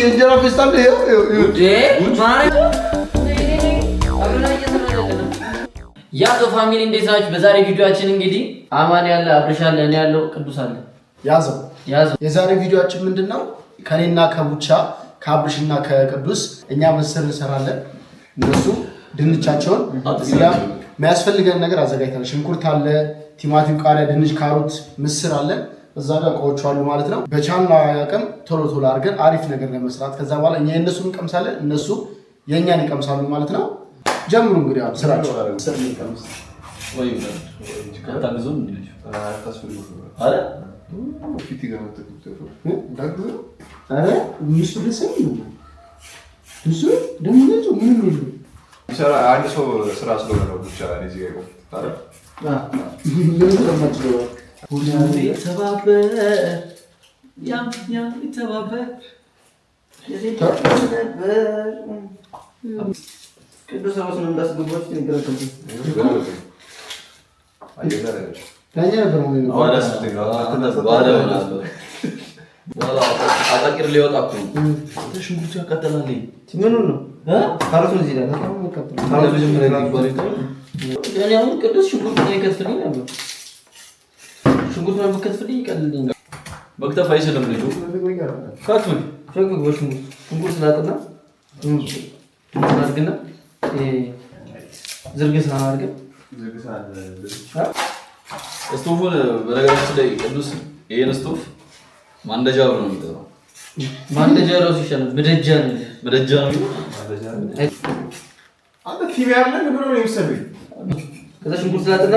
እንጀራ ፌስታል ያው ፋሚሊ እንዴት ናችሁ? በዛሬ ቪዲዮአችን እንግዲህ አማን ያለ አብርሽ አለ እኔ ያለው ቅዱስ አለ ያዘው። የዛሬ ቪዲዮአችን ምንድነው? ከኔና ከቡቻ ከአብርሽና ከቅዱስ እኛ ምስር እንሰራለን። እነሱ ድንቻቸውን የሚያስፈልገን ነገር አዘጋጅተናል። ሽንኩርት አለ፣ ቲማቲም፣ ቃሪያ፣ ድንች፣ ካሮት፣ ምስር አለ። እዛ ጋር እቃዎቹ አሉ ማለት ነው። በቻና ያቀም ቶሎ ቶሎ አድርገን አሪፍ ነገር ለመስራት ከዛ በኋላ እኛ የእነሱን እንቀምሳለን፣ እነሱ የእኛን ይቀምሳሉ ማለት ነው። ጀምሩ እንግዲህ አሁን ስራቸው አንድ ሰው ስራ ስለሆነ ነው ብቻ እዚህ ቅዱስ ራሱን እንዳስገባች ንገረከኝ አጣቂር ሊወጣ እኮ ሽንኩርቱ ያቃጠላል። ምኑን ነው? ካሮቱን እዚህ ላይ አሁን ቅዱስ ሽንኩርት ይከትፍልኝ ነበር። ሽንኩርት ነው ከትፍልኝ ይቀልልኝ። መክተፍ አይችልም ልጁ። ሽንኩርት ላጥና አድርግና ዝርግሳ አድርገን ስቶፉን በነገራችን ላይ ቅዱስ ይሄን ስቶፍ ማንደጃ ብሎ ነው የሚጠራው። ማንደጃ ራሱ ይሻላል። በደጃ ነው። አንተ ቲቪ ያለ ብሎ ነው የሚሰብኝ። ከዛ ሽንኩርት ላጥና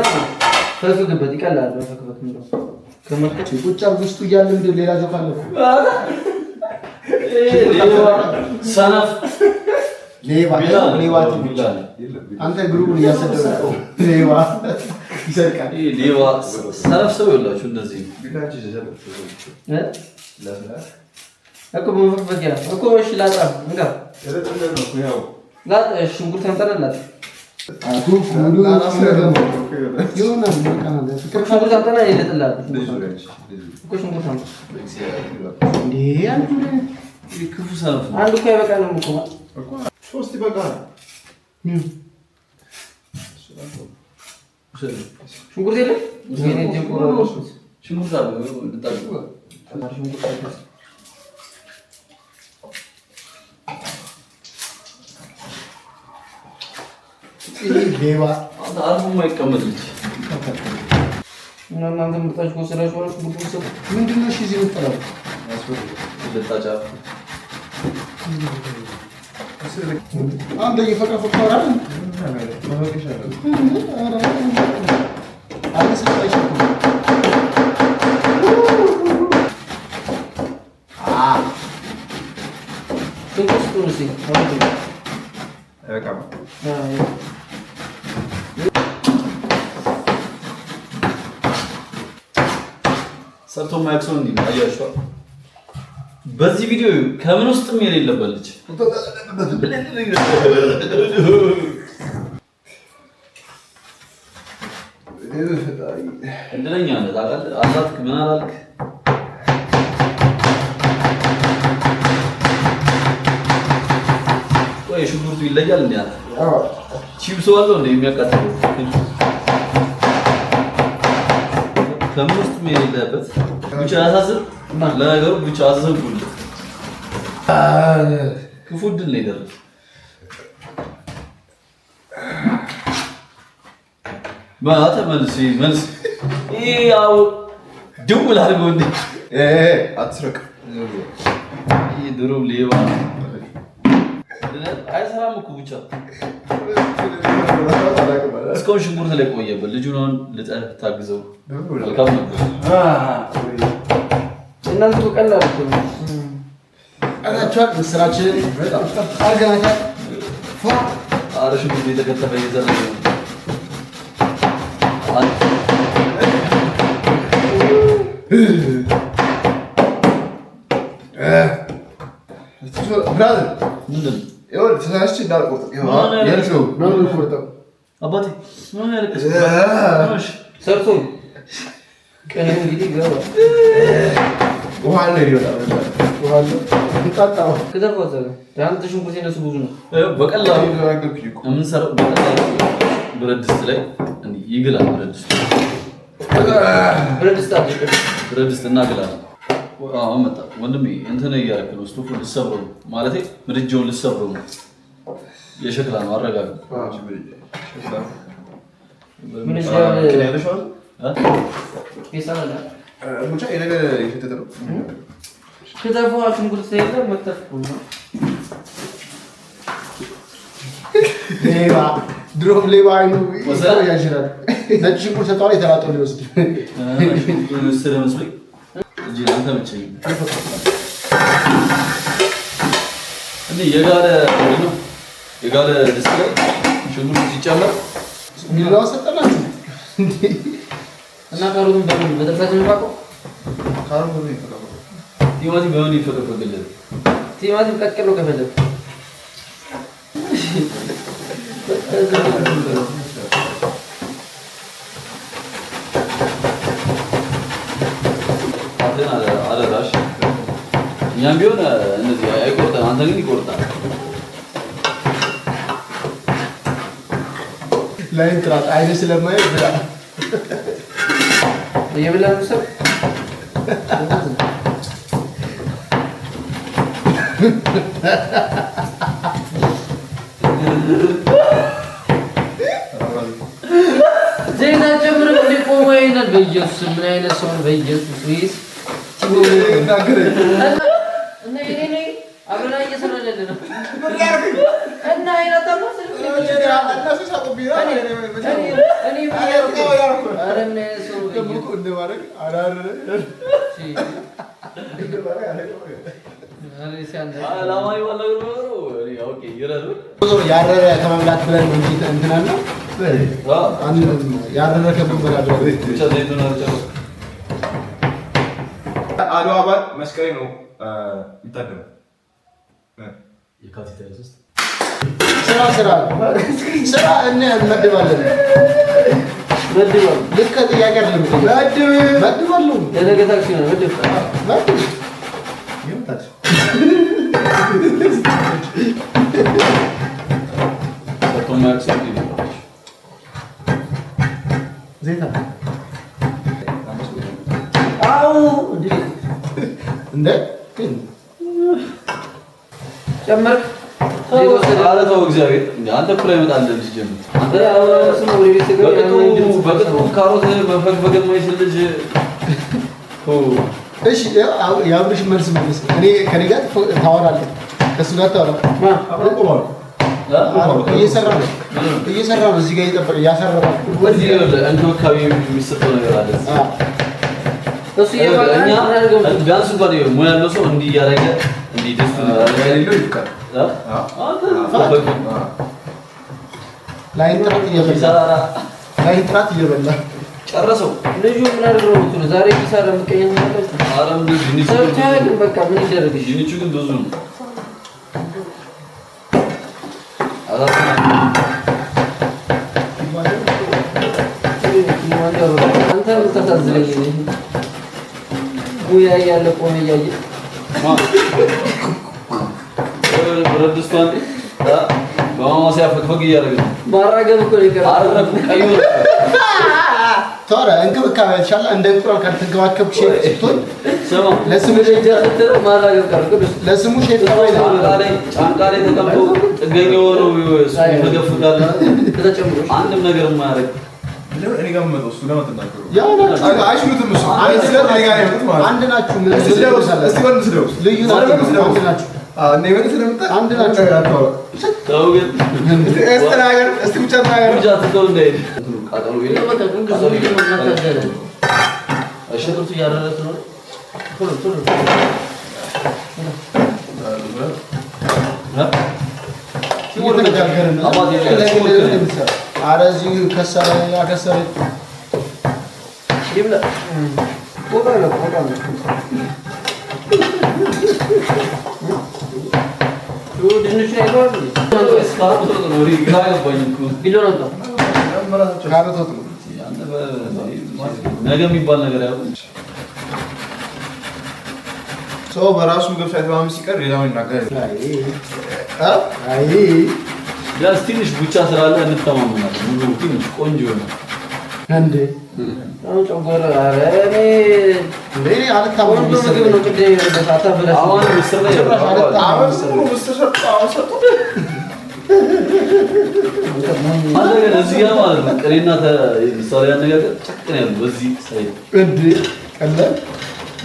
ፈግፍግበት ይቀላል። ፈግፍግ ነው ከመከች ቁጭ ውስጡ እያለ ምንድን ሌላ ጆካ አለ እኮ ሰነፍ ሌባ አንተ ግሩቡን እያሰደረው ሌባ ይሰርቃል። ሌባ ሰነፍ ሰው ይላችሁ እንደዚህ እኮ በመፈግፈጊያ እኮ እሺ ላጣ እንጋ ላጣ ሽንኩርት አንጠራላት ክፉ ሰነፍ አንዱ እኮ አይበቃንም እኮ ሶስት ይበቃል። ሽንኩርት የለም ሽንኩርት አለ ሌባ አልፎ የማይቀመጥ ልጅ እናንተ ምርጣችሁ ከወሰዳችሁ በኋላ ምንድን ነው? እሺ እዚህ የምትጠራው አንተ እየፈቀፈቅ ታወራለህ። ሰርቶ ማያውቅ ሰው እንዲህ አያችኋል። በዚህ ቪዲዮ ከምን ውስጥም የሌለበት ልጅ እድለኛ ነህ ታውቃለህ። አላልክ ምን አላልክ? ቆይ ሽንኩርቱ ይለያል እንዴ? አዎ ቺፕስ አለው እንዴ የሚያቃጥለው? ከምን ውስጥም የሌለበት ብቻ ያሳዝን። ለነገሩ ብቻ አዘንኩልህ። ክፉ ድል ነው የደረሰ። ማታ መልስ ያው ደውል አድርገው እንዴ አትስረቅ። ይሄ ድሮ ሌባ አይሰራም እኮ ብቻ እስካሁን ሽንኩርት ላይ ቆየበት። ልጁን አሁን ልጠህ ታግዘው መልካም ነበር። እናንተ በቀላል እኮ ነው አላችሁ ምስራችንን አርገናታል። አረ ሽንኩርት የተከተፈ ይዘለ ብራዘር ምንድን ይኸውልህ ተሳስቼ እንዳልቆርጥ አባቴ ምን ያልከስ ሰርቶ ቀን እንግዲህ ገባ ውሃ ነው ይወጣ በቀላሉ የምንሰራው በቀላሉ ብረት ድስት ላይ ይግላል። ብረት ድስት እናግላለን። አሁን መጣ ወንድሜ እንትን እያደረክ ነው። ስቶፉን ልሰብረው ነው ማለቴ ምድጃውን ልሰብረው ነው። የሸክላ ነው። አረጋግ ምን ድሮም ሌባ አይኑ ያሽራል። ነጭ ሽንኩርት ሰጠዋል የተላጠው ሊወስድ ስለ መስሎኝ እንጂ አንተ ብቻዬ እንዴ የጋለ ድስት ላይ ሽንኩርት ሲጨመር እንግዲህ ሰጠናችሁ እና ካሮቱን በተፈተነ ባቆ ካሮቱን ይፈቀፈቀ ቲማቲም በምን ይፈቀፈቀልህ? ቲማቲም ቀቅሎ ከፈለክ አደራሽ እኛም ቢሆን እነዚህ አይቆርጠም። አንተ ግን ይቆርጣል። ላይን ትራት አይነ ስለማየው ብላ የብላ ሰው ዜና ጀምሮ ሊቆም አይናል። በኢየሱስ ምን አይነት ሰው ነው? በኢየሱስ ወይስ እናገረ እና እኔ አብረና እየሰራለን ነው እና አይናታማ ያረረ ከመብላት ብለን ነው እንጂ እንትን አለው ያረረ ከመብላት አድዋ በዓል መስከረም ነው የሚታደመው። ስራ እንመድባለን። ልክ ከጥያቄ አይደለም። መድባለሁ ለነገ ታክሲ ነው መድብ ጨመርክ አረተው እግዚአብሔር አንተ እኮ ላይ መጣ እንደዚህ ጀምር አንተ በቅጡ ካሮት መፈግፈግ የማይችል ልጅ እሺ የአብርሽ መልስ መልስ እኔ ከኔ ጋር ታወራለህ ከሱ ጋር ታወራለህ እየሰራ ነው እዚህ ጋር እየጠበቀ እያሰራ ወዲህ እንክብካቤ የሚሰጠው ነገር አለ እሱ የባጋኛ ቢያንስ እንኳን ሙያ ያለው ሰው እንዲህ እያደረገ እንዲህ ደስ ያለው ይፍቃል። ላይን ጥራት እየበላ ጨረሰው ልጁ ምን አድርገው ነው ዛሬ ቢሰራ ምቀየን ማለት ነው። አረም ልጅ ሰውታው በቃ ምን ይደረግ ልጅ ግን ብዙ ነው። አንተ ምታሳዝለኝ ጉያ ያለ ቆመ ያየ ብረት ድስቷን በማማሰያ ፈግፈግ እያደረገ ማራገብ እኮ ይቀር አረኩ ቀዩ ታራ እንክብካቤ ይሻላል። እንደ እንቁላል ካልተንከባከብሽ ስትሆን ሰማ ለስሙ ደጃ ተተረ ማራገብ ቀርኩ ለስሙ ሼፍ ታባይ ነው። ጫንቃ ላይ ተቀምጦ ጥገኛ ሆኖ ይፈገፍጋል። ተጨምሮ አንድም ነገር የማያደርግ እኔ ጋር መጥቶ እሱ ጋር መጥቶ ያው አይሽሉትም እሱ አንድ ናችሁ። ምን እስቲ ወንድ ስለው ልዩ ናችሁ። እኔ ወንድ ስለምጣ አንድ ናችሁ። ተው ግን እስተናገር እስቲ ብቻ ተናገር ብቻ ተው እንዳይል ቃጠሎ ይሄ ለማታ ግን ብዙ ነው ማታደረ አሸርቱ ያረረት ነው ቶሎ ቶሎ እየተነጋገርን ነው። አረዚህ ከሰረ ያከሰረ ይብላ ወጣለ ድንቹ አይቷል ስካራቶ ነው ወሪ ግራ ገባኝ እኮ ቢሎ ነው ካሮት ነው ነገ የሚባል ነገር ያው ሰው በራሱ ምግብ ሳይተማመን ሲቀር ሌላውን ይናገራል። አይ ቢያንስ ትንሽ ቡቻ ስላለ እንተማመናለን። ምግቡ ትንሽ ቆንጆ ነው እንዴ አሁን ጨጓራ ኧረ እኔ አልታመንም ምግብ ነው ቅድም በሳታ ብለህ አሁን ምስር ላይ እዚህ ጋር ማለት ነው ቅሬና ምሳሌ ያነጋገር ጨቅን ያሉ በዚህ ሳይድ እንዴ ቀለ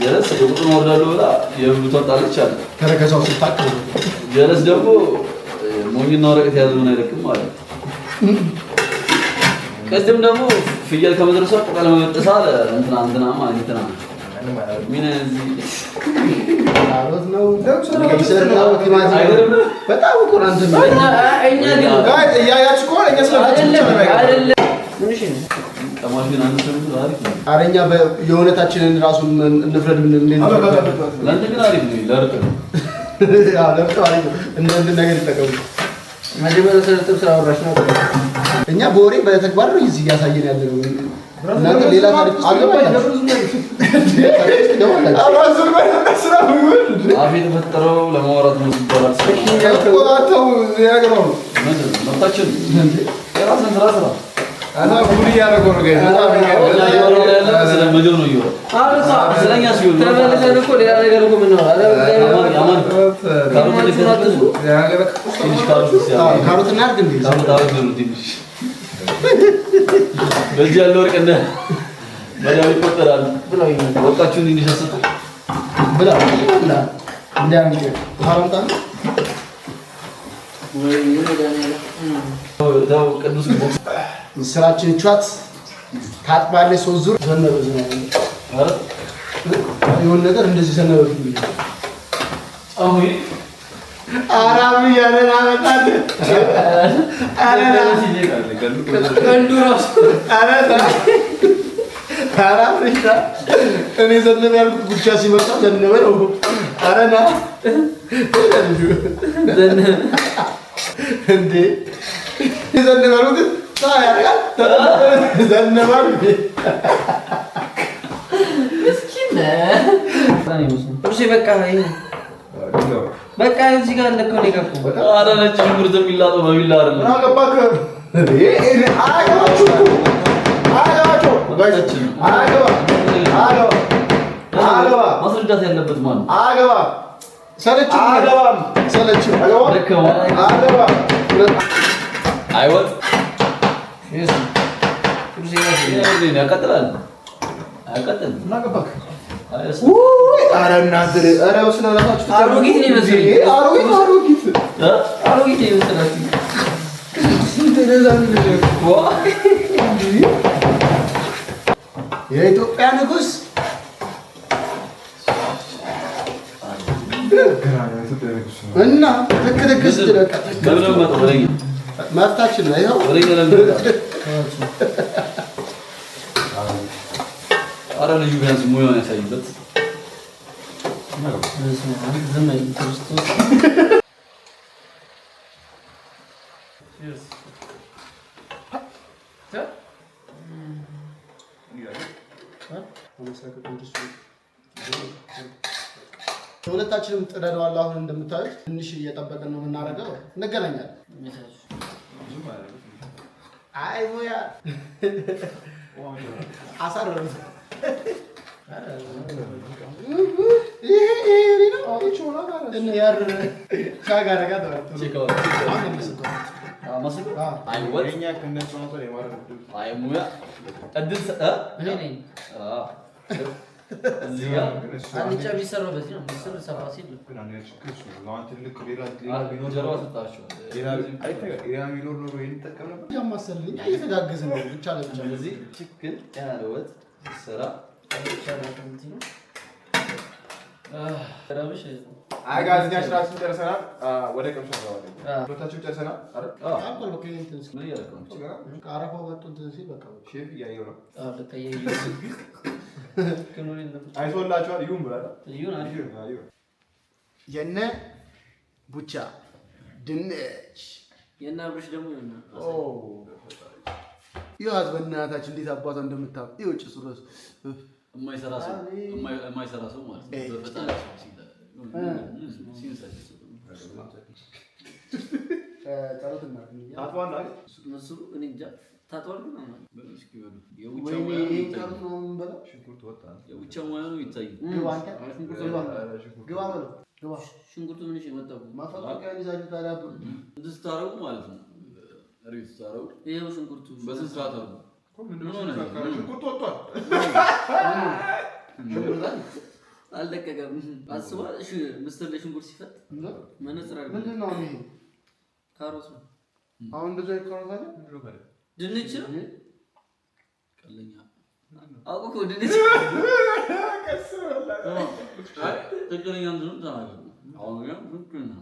ጀለስ ቁጥሩን ወርዳለሁ ብላ የብሉት ወጣለች አለ ተረከዛው ስታክ ጀለስ ደግሞ ሞኝና ወረቀት ያዘውን አይለቅም ማለት ቀደም ደግሞ ፍየል ከመድረሷ ቁጣ ለመበጠሳ እንትና ማለት እንትና ምን እዚህ አሮት ነው ደምሰራው በጣም እኮ አንተ እኛ ግን ያያችሁ እኮ እኛ ስለዚህ አይደለም ምን እሺ ተማሪን አንተ ሰው አሪፍ ነው አረኛ የሆነታችንን ራሱ እንፍረድ ምን ለአንተ ግን አሪፍ ነው ለርቅ ነው ለርቅ አሪፍ እንደ ነገር ይጠቀሙ መጀመሪያ ስለጥብ ስላወራሽ ነው እኛ በወሬ በተግባር ነው እዚህ ያሳየን ያለው እናንተ ሌላ ታሪክ አቤት ተፈጠረው ለማውራት ነው ሲባላል ተቆጣጣው ያገረው መጣችን የራስን ስራ አና ጉሪ ያረገው ነው ጋር ስለ ምግብ ነው ይወራ ስለኛ ሲሆን ተመለሰን እኮ ሌላ ነገር እኮ ምን ነው ያማን ካሮት እናድርግ እንዴ በዚህ ያለው ወርቅ እንደ በዳው ይቆጠራል ብለው ወጣችሁን እንዲሰስቱ ብላ እንዲያን ካሮታ ወይ ነው ቅዱስ ስራችን ቻት ታጥባለች 3 ዙር ዘነበ አረ የሆነ ነገር እንደዚህ ዘነበ አሁን አራም ያለና መጣት አረና ቀንዱ ራሱ አራም ልጅ እኔ ዘነበ ያልኩት ብቻ ሲመጣ ዘነበ ነው አረና እንዴ ዘነበ ነው ግን ታያለህ ዘነበ ምስኪን እርሱ በቃ እዚህ ጋር ለከው ነው የገቡ አረ ነጭ ሽንኩርት የሚላጠው በቢላ አይደለም አገባክ ማስረዳት ያለበት ማን አገባ ሰለች ደከማ አይወጥ ያቀጥላል አገባክ ኧረ እናንተ ኧረ በስመ አብ አሮጊት ነው ይመስለኝ አሮጊት ነው ይመስላችሁ የኢትዮጵያ ንጉስ እና ትክክል ስትለቀ መፍታችን ነው ይኸው አረ ልጁ ቢያንስ ሙያውን ያሳይበት ሁለታችንም ጥደነዋል። አሁን እንደምታዩት ትንሽ እየጠበቅን ነው የምናደርገው። እንገናኛለን። አይ ሙያ አሳረሩት አንቻ ቢሰራው በዚህ ነው ምስር ሰፋ ሲል አይቶላችኋል ይሁን ብላላ የነ ቡቻ ድንች የና ብሩሽ ደግሞ ይኸው በእናታችን እንዴት አባቷ እንደምታውቅ ይኸው ጭሱ እራሱ የማይሰራ ሰው ማለት ነው። ሽንኩርቱ ምን ይመጣው ማፈቀሪያ ይዛችሁ ታዲያ እንድታረጉ ማለት ነው። ሪት ታረጉ ይሄው ሽንኩርቱ በስንት ሰዓት አሉ? ሽንኩርቱ ወጥቷል። አልለቀቀም። አስቧል። እሺ ምስር ለሽንኩርት ሲፈት መነጽር አለ። ምንድን ነው ይሄ? ካሮት ነው። አሁን እንደዛ ካሮት አለ። ድንች ነው። ቀለኛ አውቆ ድንች አይ ትክክለኛ እንትኑ ተናገሩ። አሁን ግን ትክክለኛ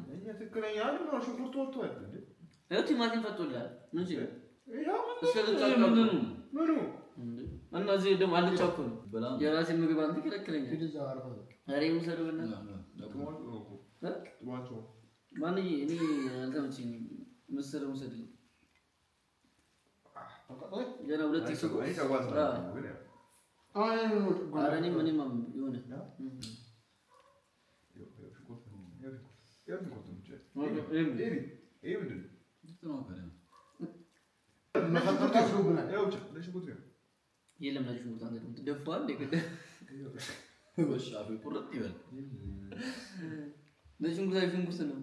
ትክክለኛ ነው። ሽንኩርቱ ወጥቷል እንዴ? ይኸው ቲማቲም ፈቶልሃል። ምን ሲል ምኑ እነዚህ ደግሞ አልጫ እኮ ነው። የራሴ ምግብ አንተ ከለከለኝ። ዛሬ ሙሰሩና ማን እኔ አልተመቸኝ። ምስር ሙሰድልኝ ገና ሁለት ይሰቁ አረኔ ምንም ይሆነ የለም ነጭ ሽንኩርት አንተ ደግሞ ደፋል ለከደ በሻፊ ቁርጥ ይበል ነጭ ሽንኩርት አይ ሽንኩርት ነው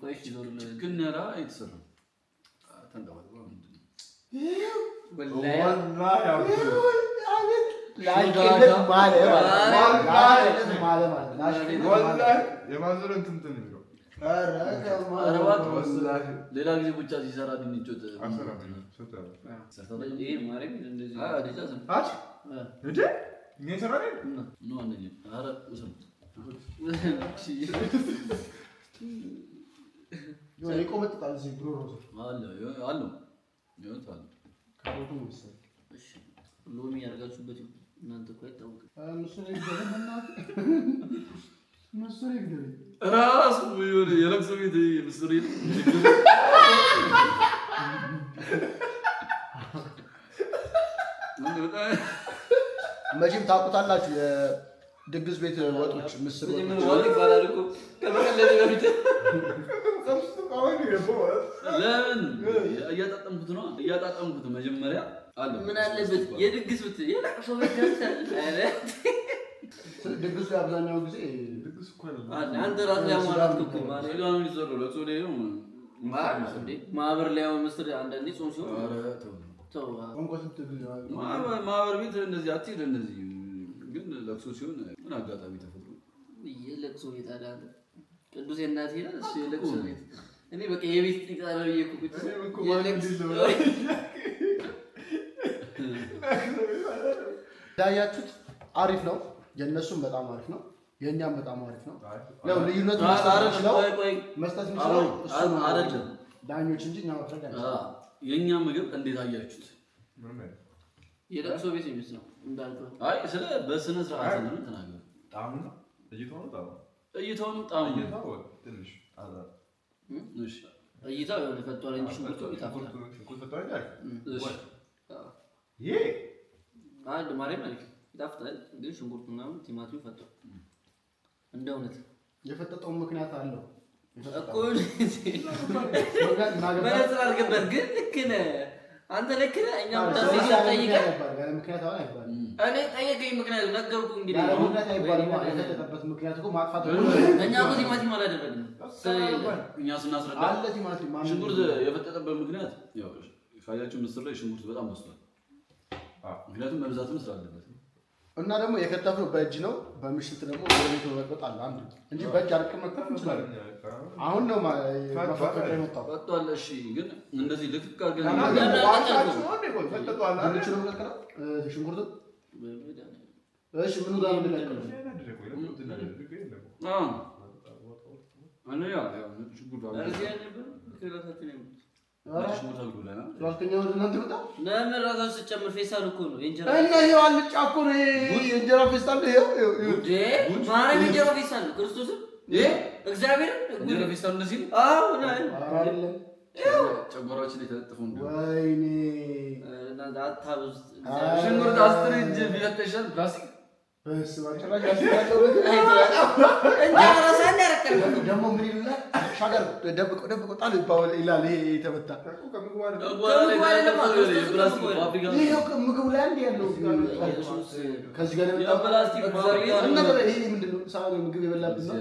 ቆይሽ ይዞር ነው ግን ነራ የተሰራ ተንደባል ምንድን ነው ወላሂ ሌላ ጊዜ ብቻ ሲሰራ ድንች ወጥ ሎሚ ያደርጋችሁበት እናንተ እኮ አይታወቅም። ራሱ የለቅሶ ቤት ምስር መቼም ታውቁታላችሁ። የድግስ ቤት ወጦች ምስር ለምን እያጣጠምኩት ነው እያጣጠምኩት መጀመሪያ አለ ምን አለበት የድግስ ብት የለቅሶ ቤት ድግሱ አብዛኛው ጊዜ ድግስ እኮ አንተ ራስ ላይ አማራት እኮ ማለት ነው የሚሰሩ ለቅሶ ላይ ነው ማህበር ላይ አሁን ምስር አንዳንዴ ጾም ሲሆን ተው ማህበር ቤት እንደዚህ አትሄድ እንደዚህ ግን ለቅሶ ሲሆን ምን አጋጣሚ ተፈጥሮ የለቅሶ ቤት አለ ቅዱስ የእናቴ ነው እሱ የለቅሶ ቤት እኔ በቃ የቤት ጥቃራ በየኩት ዳያችሁት አሪፍ ነው። የእነሱም በጣም አሪፍ ነው። የእኛም በጣም አሪፍ ነው። ያው ልዩነቱ መስጠት የሚችለው እሱ አይደለም ዳኞች እንጂ እኛ መፍረድ አይደለም። የእኛ ምግብ እንዴት አያችሁት? የለቅሶ ቤት የሚመስለው እንዳልከው አይ ስለ በስነ ስርዓት ነው ተናገሩ። ጣሙ ነው እይታው ጣሙ ትንሽ አዛ እሺ እይታው የሆነ ፈቷል እንጂ ሽንኩርቱ ይጣፍጣል። ይሄ አንድ ማርያም ማለት ይጣፍጣል ግን ሽንኩርቱ ምናምን ቲማቲም ፈቷል። እንደ እውነት የፈጠጠው ምክንያት አለው እኮ በነጽር አልገባን ግን ልክ ነህ አንተ ልክ ነህ። እኛ ጠይቀን ምክንያት አሁን አይባልም። እኔ ጠየቀኝ ምክንያት ነገርኩ። እንግዲህ ምክንያት አይባልም። የፈጠጠበት ምክንያት እኮ ማጥፋት ነው። እኛ እኮ ቲማቲም አላደረግንም። እኛ ስናስረዳ አለ ቲማቲም ሽንኩርት የፈጠጠበት ምክንያት ያው ካያችሁ ምስር ላይ ሽንኩርት በጣም በዝቷል። ምክንያቱም መብዛትም ስላለበት እና ደግሞ የከተፍነው በእጅ ነው። በምሽት ደግሞ በቤት መበጥበጥ አለ አንዱ እንጂ በእጅ አርቀን መክተፍ እንችላለን። አሁን ነው መፈቀድ የመጣው ወጥቷል። እሺ ግን እንደዚህ ልክክ አድርገን ሽንኩርቱ እሺ ምኑ ጋር ምንለቀው ጨምር ፌስታል እኮ ነው የእንጀራ ፌስታል ማርያም የእንጀራ ፌስታል ነው። ክርስቶስን እግዚአብሔር እንጀራ ፌስታል እንደዚህ ነው። ጨጓራችን ላይ ተለጥፎ አታብዝ ሽንኩርት አስር እጅ ቢፈተሻል ፕላስቲክ ደግሞ ምን ይሉናል? ሻገር ደብቆ ጣሉ ይላል። ይሄ የተመታ ምግቡ ላይ አንድ ያለው ከዚህ ጋር ምግብ የበላብን ነው።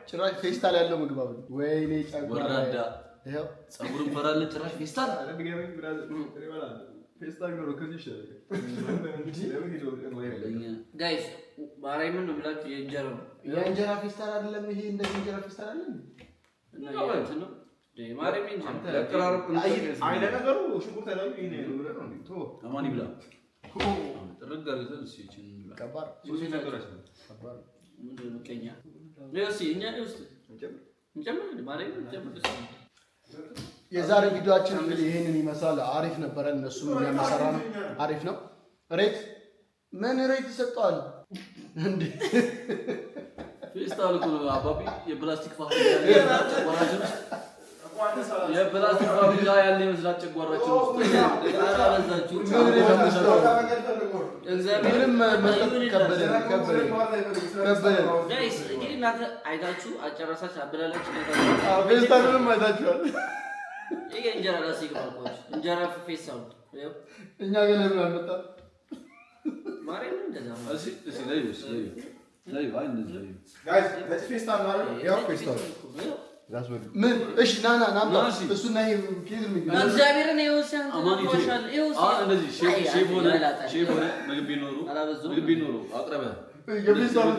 ጭራሽ ፌስታል ያለው ምግብ አሁን ወይኔ ወራዳ ጸጉርን ፈራለ ጭራሽ ፌስታል ጋይስ ማርያምን ነው ብላችሁ የእንጀራ ፌስታል አይደለም ይሄ። እንደዚህ እንጀራ ፌስታል አለ እና ያንተ ነው ማርያም እንጀራ ለቀራረብ አይለ ነገሩ ሽንኩርት ላይ አማን ይብላ ጥርግ አድርገን ሲችን ይብላ ከባድ ምንድን ነው ቀኛ ነው እኛ ነው እንጨምር ማርያም እንጨምር። የዛሬ ቪዲዮአችን እንግዲህ ይሄንን ይመስላል። አሪፍ ነበረ። እነሱም የሚያመሰራ ነው። አሪፍ ነው። ሬት ምን ሬት ይሰጣል እንዴ? ፌስታል እኮ አባቢ የፕላስቲክ ፋብሪካ ያለ ይመስላል ጨጓራችን ውስጥ አራዛችሁ እግዚአብሔርም መስጠት ከበደ ጋይስ እንግዲህ እናንተ አይታችሁ አጨረሳችሁ አበላላችሁ ፌስታሉንም አይታችኋል። ይሄ እንጀራ ራስ ይገባል። እንጀራ ፌስታል እኛ ግን ለምን አልመጣ ማርያም እንደዛ ነው። እሺ ላይ አይ እንደዚህ ጋይስ ለዚህ ፌስታል ማለት ያው ፌስታል ምን እሺ ናና እሱ ናይ ኬዝ የሚገባ እግዚአብሔርን ይወሰን ተቆሻል ይወሰን እንደዚህ ሼፍ ሆነ ምግብ ቢኖሩ አቅርበ የፌስታል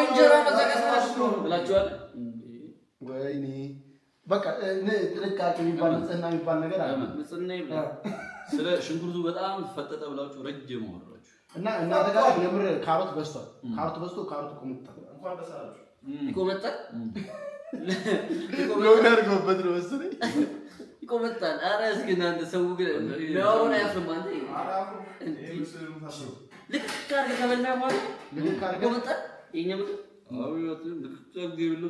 እንጀራ መዘጋት ብላችኋል። ወይኔ በቃ ጥንቃቄ የሚባል ንጽህና የሚባል ነገር አለ። ንጽህና ይብላል። ስለ ሽንኩርቱ በጣም ፈጠጠ ብላችሁ ረጅም አወራችሁ እና እናንተ ጋር የምር ካሮት በዝቷል። ካሮት በዝቶ ካሮት ቆምጣ እንኳን ተሰራችሁ ይቆመጣል ሎግ አድርጎበት ነው መሰለኝ ይቆመጣል። ኧረ እስኪ እናንተ ሰው ግን ለአሁን አያፍርም። አንተ ልክ ካርገ ከበላ በኋላ ልክ ካርገ ይቆመጣል። የእኛ ምግብ አብያትም ልክ ብሎ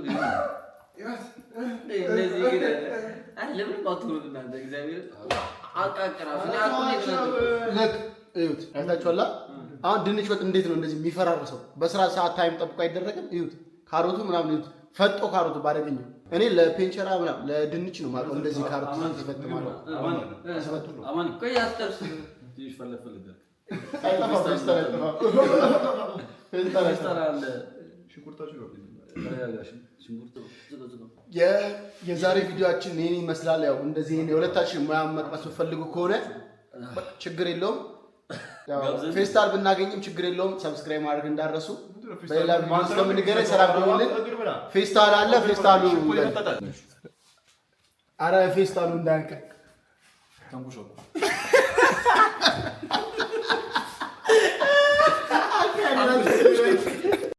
እንደዚህ ግን ለምን ባትሆኑ እናንተ እግዚአብሔር አቃቅራሱ ልክ እዩት። አይታችኋላ? አሁን ድንች ወጥ እንዴት ነው እንደዚህ የሚፈራርሰው? በስራ ሰዓት ታይም ጠብቆ አይደረግም። እዩት ካሮቱ ምናምን እዩት። ፈጦ ካሮቱ ባደገኘው እኔ ለፔንቸራ ምናምን ለድንች ነው ማለት እንደዚህ ካሮቱ ሲፈጥ ማለት አማን ቆይ አስተርስ ትንሽ ፈለፈል ይደረግ ፌስታል አለ ሽንኩርታችሁ ነው የዛሬ ቪዲዮአችን ይሄን ይመስላል። ያው እንደዚህ የሁለታችን ሙያ መቅመስ ፈልጉ ከሆነ ችግር የለውም። ያው ፌስታል ብናገኝም ችግር የለውም። ሰብስክራይብ ማድረግ እንዳረሱ። በሌላ ቪዲዮ እስከምንገናኝ ሰላም ደውልን። ፌስታል አለ። ፌስታሉ አረ ፌስታሉ እንዳንቀ ተንኩሾ